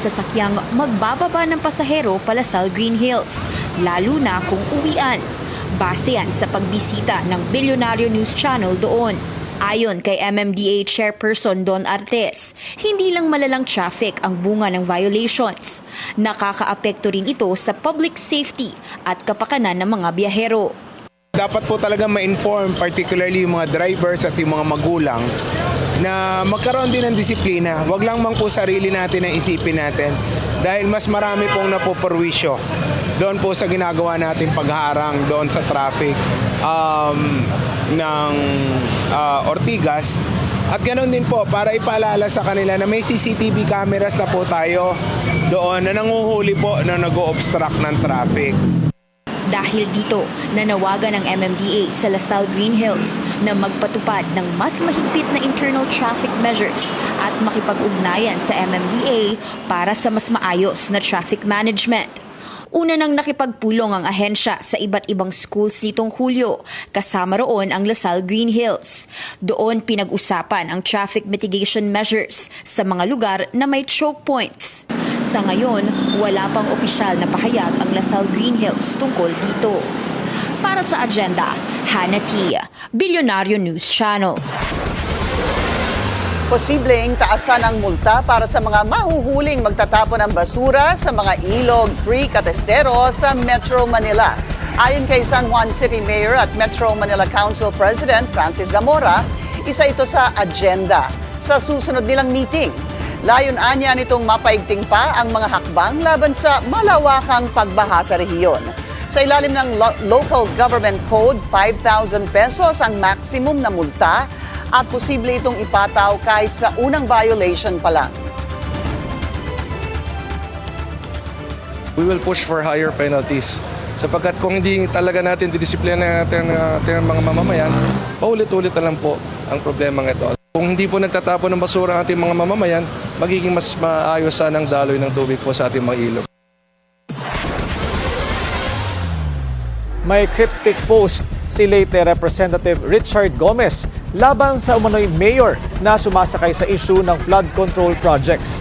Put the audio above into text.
sasakyang magbababa ng pasahero pala sa Green Hills, lalo na kung uwian. Base yan sa pagbisita ng Bilyonaryo News Channel doon. Ayon kay MMDA Chairperson Don Artes, hindi lang malalang traffic ang bunga ng violations. Nakakaapekto rin ito sa public safety at kapakanan ng mga biyahero. Dapat po talaga ma-inform, particularly yung mga drivers at yung mga magulang, na magkaroon din ng disiplina. Huwag lang mang po sarili natin ang isipin natin dahil mas marami pong napupurwisyo doon po sa ginagawa natin pagharang doon sa traffic ng Ortigas. At ganoon din po para ipaalala sa kanila na may CCTV cameras na po tayo doon na nanguhuli po na nag-o-obstruct ng traffic. Dahil dito, nanawagan ng MMDA sa Lasal Green Hills na magpatupad ng mas mahigpit na internal traffic measures at makipag-ugnayan sa MMDA para sa mas maayos na traffic management. Una nang nakipagpulong ang ahensya sa iba't ibang schools nitong Hulyo, kasama roon ang Lasal Green Hills. Doon pinag-usapan ang traffic mitigation measures sa mga lugar na may choke points. Sa ngayon, wala pang opisyal na pahayag ang Lasal Green Hills tungkol dito. Para sa agenda, Hannah T., Bilyonaryo News Channel. Posibleng taasan ang multa para sa mga mahuhuling magtatapon ng basura sa mga ilog, creek at estero sa Metro Manila. Ayon kay San Juan City Mayor at Metro Manila Council President Francis Zamora, isa ito sa agenda sa susunod nilang meeting. Layon-anya nitong mapaigting pa ang mga hakbang laban sa malawakang pagbaha sa rehiyon. Sa ilalim ng Local Government Code, 5,000 pesos ang maximum na multa at posible itong ipataw kahit sa unang violation pa lang. We will push for higher penalties. Sapagkat kung hindi talaga natin didisiplina natin ang mga mamamayan, paulit-ulit na lang po ang problemang ito. Kung hindi po nagtatapon ng basura ang ating mga mamamayan, magiging mas maayos sana ang daloy ng tubig po sa ating mga ilog. May cryptic post si late Representative Richard Gomez laban sa umano'y mayor na sumasakay sa issue ng flood control projects.